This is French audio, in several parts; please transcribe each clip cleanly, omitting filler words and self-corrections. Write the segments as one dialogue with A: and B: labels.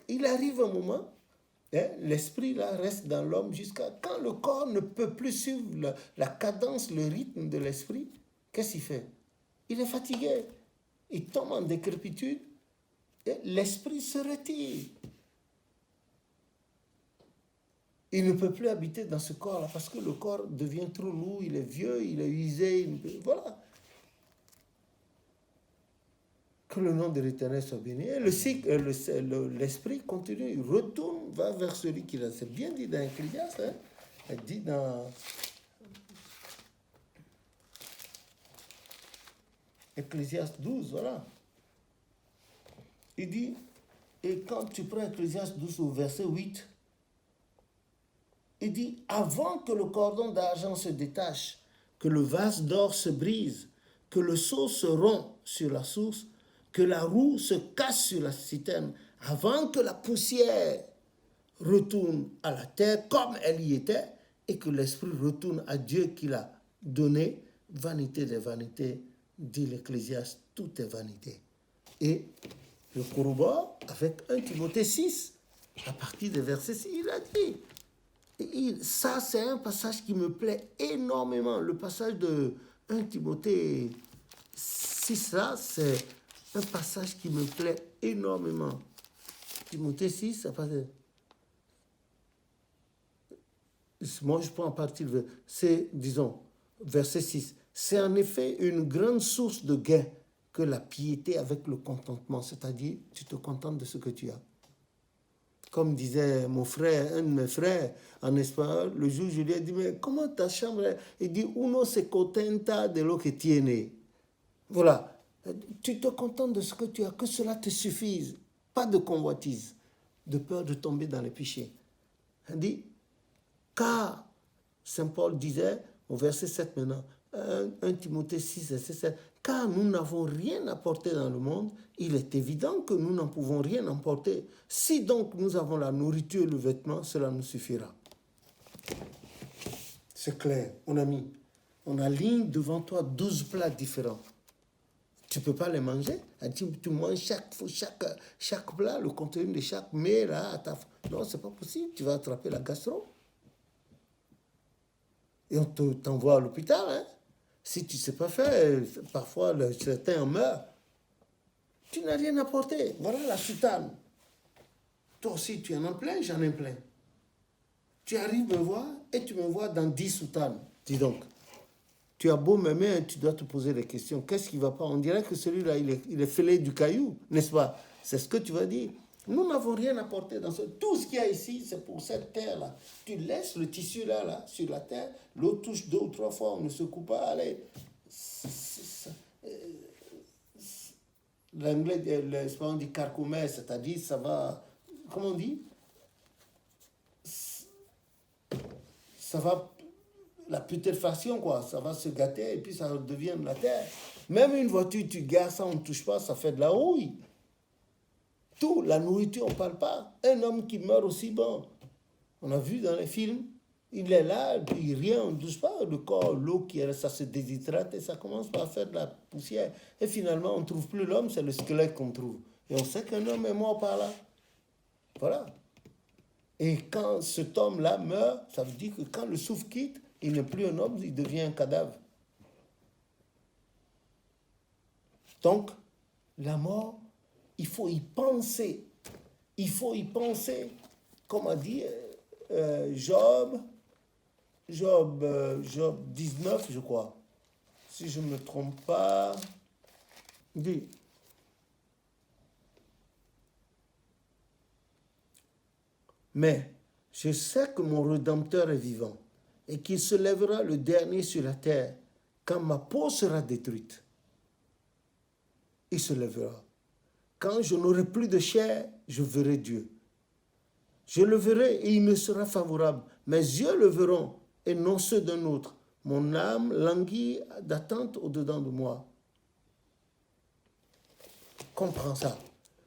A: il arrive un moment, hein, l'esprit là reste dans l'homme jusqu'à quand le corps ne peut plus suivre la cadence, le rythme de l'esprit. Qu'est-ce qu'il fait? Il est fatigué, il tombe en décrépitude et l'esprit se retire. Il ne peut plus habiter dans ce corps-là parce que le corps devient trop lourd, il est vieux, il est usé, voilà. Que le nom de l'Éternel soit béni. Et l'esprit continue, il retourne, va vers celui qui l'a. C'est bien dit dans Ecclésiaste, hein? Elle dit dans Ecclésiaste 12, voilà. Il dit, et quand tu prends Ecclésiaste 12 au verset 8, il dit, avant que le cordon d'argent se détache, que le vase d'or se brise, que le seau se rompt sur la source, que la roue se casse sur la citerne, avant que la poussière retourne à la terre comme elle y était, et que l'esprit retourne à Dieu qui l'a donné, vanité des vanités, dit l'Ecclésiaste, tout est vanité. Et je corrobore avec 1 Timothée 6, à partir du verset 6, il a dit, ça c'est un passage qui me plaît énormément, le passage de 1 Timothée 6 là, c'est un passage qui me plaît énormément. Timothée 6, ça passe. Moi, je prends à partir de. C'est, disons, verset 6. C'est en effet une grande source de gain que la piété avec le contentement, c'est-à-dire, tu te contentes de ce que tu as. Comme disait mon frère, un de mes frères en espagnol, le jour où je lui ai dit, mais comment ta chambre est? Il dit, uno se contenta de lo que tiene. Voilà. Tu te contentes de ce que tu as, que cela te suffise. Pas de convoitise, de peur de tomber dans les péchés. Il dit, car, Saint Paul disait, au verset 7 maintenant, 1 Timothée 6, verset 7, car nous n'avons rien apporté dans le monde, il est évident que nous n'en pouvons rien emporter. Si donc nous avons la nourriture et le vêtement, cela nous suffira. C'est clair, mon ami. On aligne devant toi 12 plats différents. Tu ne peux pas les manger. Tu manges chaque plat, le contenu de chaque mets là. Non, ce n'est pas possible. Tu vas attraper la gastro. Et on t'envoie à l'hôpital. Hein? Si tu ne sais pas faire, parfois certains en meurent. Tu n'as rien apporté. Voilà la soutane. Toi aussi, tu en as plein, j'en ai plein. Tu arrives me voir et tu me vois dans 10 soutanes. Dis donc. Tu as beau m'aimer, tu dois te poser des questions. Qu'est-ce qui ne va pas? On dirait que celui-là, il est fêlé du caillou, n'est-ce pas? C'est ce que tu vas dire. Nous n'avons rien apporté dans ce... Tout ce qu'il y a ici, c'est pour cette terre-là. Tu laisses le tissu là, sur la terre, l'eau touche 2 ou 3 fois, on ne secoue pas. Allez. L'anglais, l'espagnol dit carcomer, c'est-à-dire ça va... Comment on dit? Ça va... La putréfaction, quoi, ça va se gâter et puis ça devient de la terre. Même une voiture, tu gares ça, on ne touche pas, ça fait de la rouille. Tout, la nourriture, on ne parle pas. Un homme qui meurt aussi, bon, on a vu dans les films, il est là, puis rien, on ne touche pas. Le corps, l'eau, ça se déshydrate et ça commence par faire de la poussière. Et finalement, on ne trouve plus l'homme, c'est le squelette qu'on trouve. Et on sait qu'un homme est mort par là. Voilà. Et quand cet homme-là meurt, ça veut dire que quand le souffle quitte, il n'est plus un homme, il devient un cadavre. Donc, la mort, il faut y penser. Il faut y penser. Comme a dit Job 19, je crois. Si je ne me trompe pas. Dit. Mais je sais que mon Rédempteur est vivant et qu'il se lèvera le dernier sur la terre quand ma peau sera détruite. Il se lèvera. Quand je n'aurai plus de chair, je verrai Dieu. Je le verrai et il me sera favorable. Mes yeux le verront et non ceux d'un autre. Mon âme languit d'attente au-dedans de moi. Comprends ça.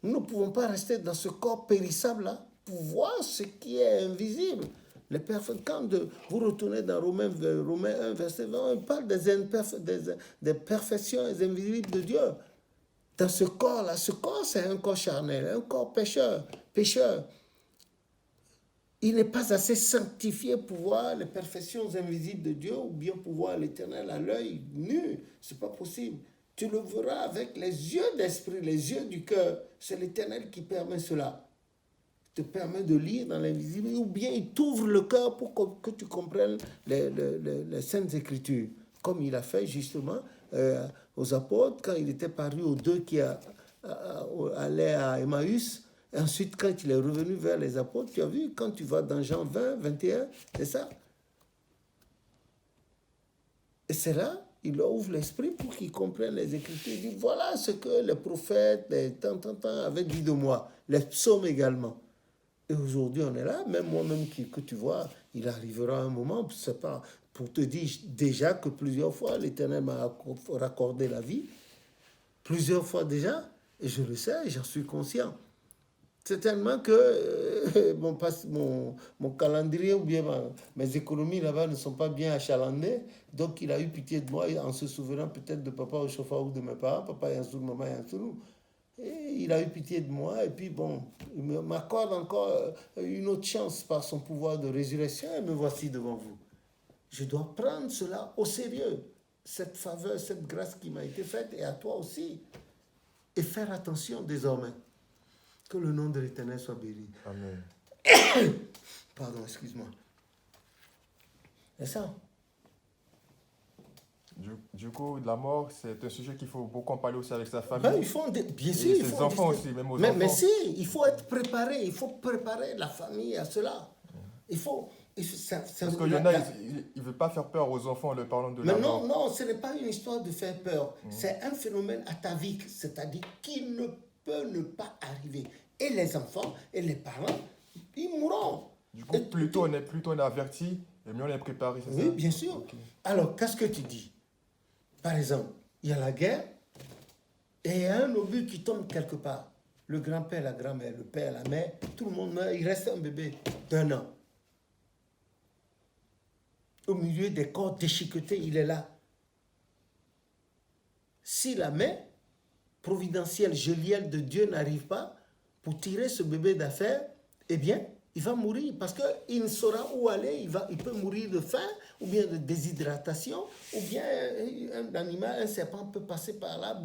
A: Nous ne pouvons pas rester dans ce corps périssable-là pour voir ce qui est invisible. Quand vous retournez dans Romains 1, verset 20, on parle des perfections invisibles de Dieu. Dans ce corps-là, ce corps, c'est un corps charnel, un corps pécheur. pécheur. Il n'est pas assez sanctifié pour voir les perfections invisibles de Dieu ou bien pour voir l'Éternel à l'œil nu. Ce n'est pas possible. Tu le verras avec les yeux d'esprit, les yeux du cœur. C'est l'Éternel qui permet cela. Il te permet de lire dans l'invisible ou bien il t'ouvre le cœur pour que tu comprennes les Saintes Écritures. Comme il a fait justement aux apôtres quand il était paru aux deux qui allaient à Emmaüs. Et ensuite, quand il est revenu vers les apôtres, tu as vu, quand tu vas dans Jean 20, 21, c'est ça. Et c'est là, il leur ouvre l'esprit pour qu'ils comprennent les Écritures. Il dit, voilà ce que les prophètes, tant, avaient dit de moi. Les psaumes également. Et aujourd'hui, on est là, même moi-même que tu vois, il arrivera un moment, c'est pas pour te dire déjà que plusieurs fois, l'Éternel m'a raccordé la vie. Plusieurs fois déjà, et je le sais, j'en suis conscient. C'est tellement que mon calendrier ou bien mes économies là-bas ne sont pas bien achalandées. Donc, il a eu pitié de moi en se souvenant peut-être de papa au chauffeur ou de mes parents. Papa est un sous, maman est un sous. Et il a eu pitié de moi. Et puis, bon, il m'accorde encore une autre chance par son pouvoir de résurrection. Et me voici devant vous. Je dois prendre cela au sérieux. Cette faveur, cette grâce qui m'a été faite et à toi aussi. Et faire attention désormais. Que le nom de l'Éternel soit béni.
B: Amen.
A: Pardon, excuse-moi. C'est ça.
B: Du coup, la mort, c'est un sujet qu'il faut beaucoup en parler aussi avec sa famille.
A: Ben, bien sûr,
B: et ses enfants aussi, même aux enfants.
A: Mais si, il faut être préparé. Il faut préparer la famille à cela. Il faut...
B: Parce qu'il y en a, ils ne veulent pas faire peur aux enfants en leur parlant de la mort.
A: Non, ce n'est pas une histoire de faire peur. C'est un phénomène atavique, c'est-à-dire qu'il ne peut ne pas arriver. Et les enfants et les parents, ils mourront.
B: Du coup, plutôt on est averti, et mieux on est préparé, c'est ça?
A: Oui, bien sûr.
B: Okay.
A: Alors, qu'est-ce que tu dis? Par exemple, il y a la guerre, et il y a un obus qui tombe quelque part. Le grand-père, la grand-mère, le père, la mère, tout le monde meurt, il reste un bébé d'1 an. Au milieu des corps déchiquetés, il est là. Si la main providentielle, gélienne de Dieu n'arrive pas pour tirer ce bébé d'affaire, eh bien, il va mourir parce qu'il ne saura où aller. Il peut mourir de faim ou bien de déshydratation ou bien un animal, un serpent peut passer par là,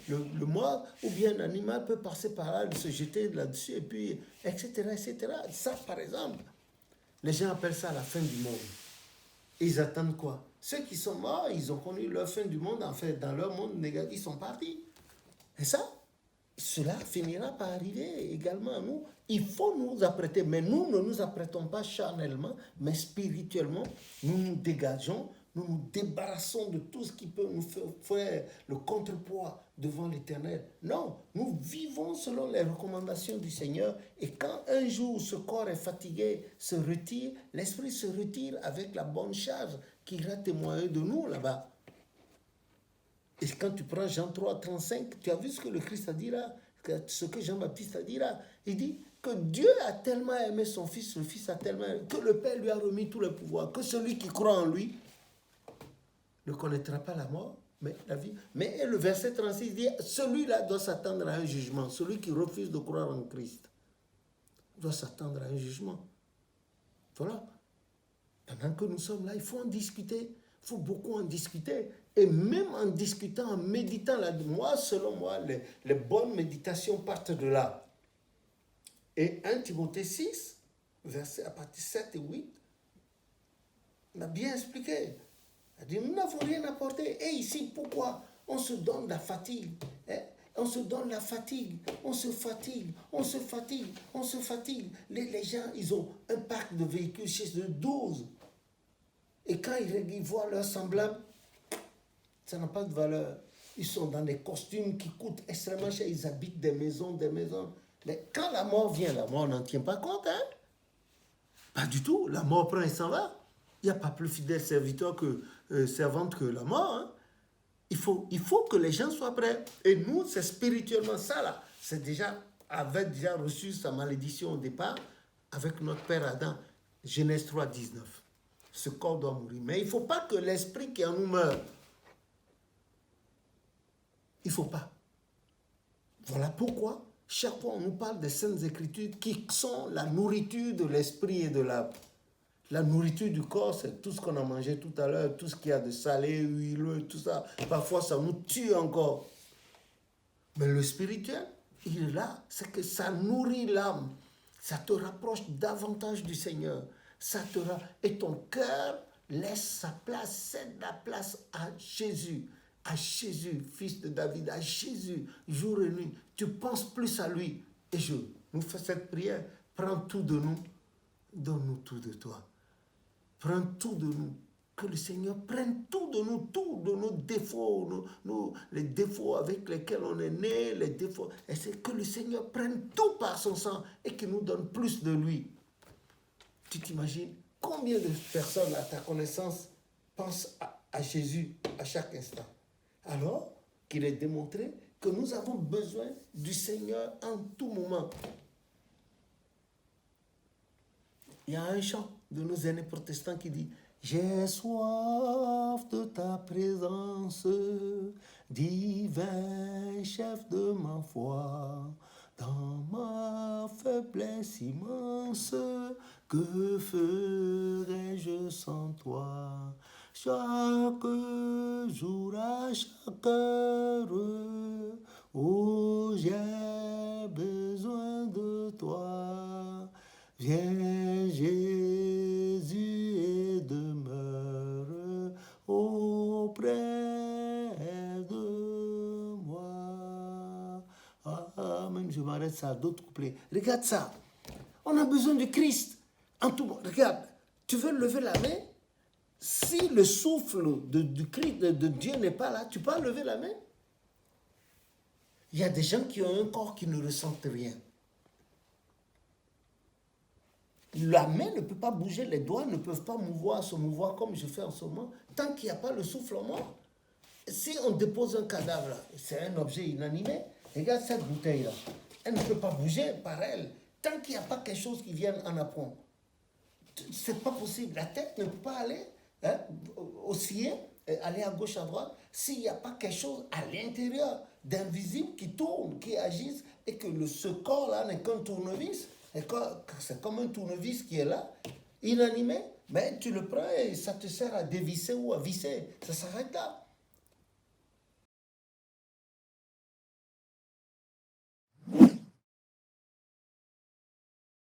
A: le mort, ou bien un animal peut passer par là, se jeter là-dessus et puis, etc., etc. Ça, par exemple, les gens appellent ça la fin du monde. Ils attendent quoi? Ceux qui sont morts, ils ont connu leur fin du monde, en fait, dans leur monde négatif, ils sont partis. Et ça, cela finira par arriver également à nous. Il faut nous apprêter, mais nous ne nous apprêtons pas charnellement, mais spirituellement, nous nous dégageons, nous nous débarrassons de tout ce qui peut nous faire le contrepoids devant l'Éternel. Non, nous vivons selon les recommandations du Seigneur et quand un jour ce corps est fatigué, se retire, l'esprit se retire avec la bonne charge qui ira témoigner de nous là-bas. Et quand tu prends Jean 3, 35, tu as vu ce que le Christ a dit là, ce que Jean-Baptiste a dit là. Il dit que Dieu a tellement aimé son Fils, le Fils a tellement aimé, que le Père lui a remis tout le pouvoir, que celui qui croit en lui ne connaîtra pas la mort, mais la vie. Mais le verset 36 dit, celui-là doit s'attendre à un jugement. Celui qui refuse de croire en Christ doit s'attendre à un jugement. Voilà. Pendant que nous sommes là, il faut en discuter. Il faut beaucoup en discuter. Et même en discutant, en méditant, là, selon moi, les bonnes méditations partent de là. Et 1 Timothée 6, versets à partir 7 et 8, m'a bien expliqué. Il a dit, nous n'avons rien apporté. Et ici, pourquoi on se donne la fatigue? On se donne la fatigue, on se fatigue, on se fatigue, on se fatigue. Les gens, ils ont un parc de véhicules chez eux, 12. Et quand ils voient leurs semblables, ça n'a pas de valeur. Ils sont dans des costumes qui coûtent extrêmement cher. Ils habitent des maisons. Mais quand la mort vient, la mort n'en tient pas compte. Hein? Pas du tout. La mort prend et s'en va. Il n'y a pas plus fidèle serviteur que servante que la mort. Hein? Il faut que les gens soient prêts. Et nous, c'est spirituellement ça là. Avait déjà reçu sa malédiction au départ avec notre père Adam. Genèse 3, 19. Ce corps doit mourir. Mais il ne faut pas que l'esprit qui en nous meure. Il ne faut pas. Voilà pourquoi chaque fois on nous parle des Saintes Écritures qui sont la nourriture de l'esprit et de l'âme. La nourriture du corps, c'est tout ce qu'on a mangé tout à l'heure, tout ce qu'il y a de salé, huileux, tout ça. Parfois, ça nous tue encore. Mais le spirituel, il est là, c'est que ça nourrit l'âme. Ça te rapproche davantage du Seigneur. Et ton cœur laisse sa place, cède la place à Jésus, fils de David, à Jésus, jour et nuit. Tu penses plus à lui. Et nous fais cette prière. Prends tout de nous, donne-nous tout de toi. Prends tout de nous. Que le Seigneur prenne tout de nos défauts, les défauts avec lesquels on est né, les défauts. Et c'est que le Seigneur prenne tout par son sang et qu'il nous donne plus de lui. Tu t'imagines combien de personnes à ta connaissance pensent à Jésus à chaque instant? Alors qu'il est démontré que nous avons besoin du Seigneur en tout moment. Il y a un chant de nos aînés protestants qui dit « J'ai soif de ta présence, divin chef de ma foi, dans ma faiblesse immense, que ferais-je sans toi? Chaque jour à chaque heure, oh j'ai besoin de toi. Viens Jésus et demeure auprès de moi. » Amen, je m'arrête ça, d'autres couplets. Regarde ça, on a besoin de Christ en tout monde. Regarde, tu veux lever la main? Si le souffle du Christ, de Dieu n'est pas là, tu peux lever la main? Il y a des gens qui ont un corps qui ne ressentent rien. La main ne peut pas bouger, les doigts ne peuvent pas se mouvoir comme je fais en ce moment, tant qu'il n'y a pas le souffle mort. Si on dépose un cadavre là, c'est un objet inanimé, regarde cette bouteille-là, elle ne peut pas bouger par elle, tant qu'il n'y a pas quelque chose qui vienne en apprendre. C'est pas possible, la tête ne peut pas aller osciller, aller à gauche, à droite, s'il n'y a pas quelque chose à l'intérieur d'invisible qui tourne, qui agisse, et que ce corps-là n'est qu'un tournevis. C'est comme un tournevis qui est là, inanimé, mais tu le prends et ça te sert à dévisser ou à visser. Ça s'arrête là.